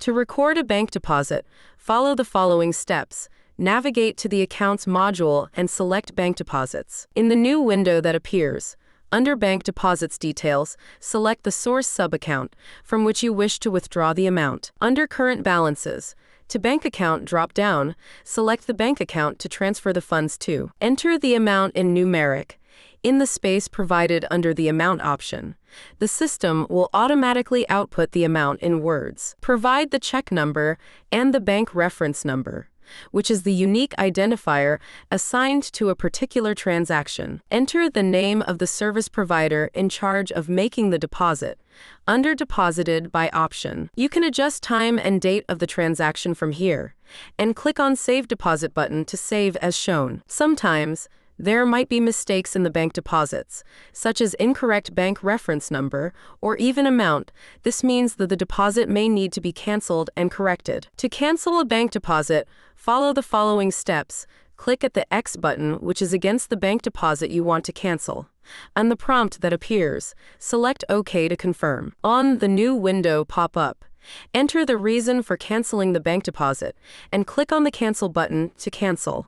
To record a bank deposit, follow the following steps. Navigate to the Accounts module and select Bank Deposits. In the new window that appears, under Bank Deposits Details, select the source sub-account from which you wish to withdraw the amount. Under Current Balances, to Bank Account drop-down, select the bank account to transfer the funds to. Enter the amount in numeric in the space provided under the Amount option. The system will automatically output the amount in words. Provide the check number and the bank reference number, which is the unique identifier assigned to a particular transaction. Enter the name of the service provider in charge of making the deposit. Under Deposited by option, you can adjust time and date of the transaction from here, and click on Save Deposit button to save as shown. Sometimes, there might be mistakes in the bank deposits, such as incorrect bank reference number or even amount. This means that the deposit may need to be canceled and corrected. To cancel a bank deposit, follow the following steps. Click at the X button, which is against the bank deposit you want to cancel. On the prompt that appears, select OK to confirm. On the new window pop up, enter the reason for canceling the bank deposit and click on the Cancel button to cancel.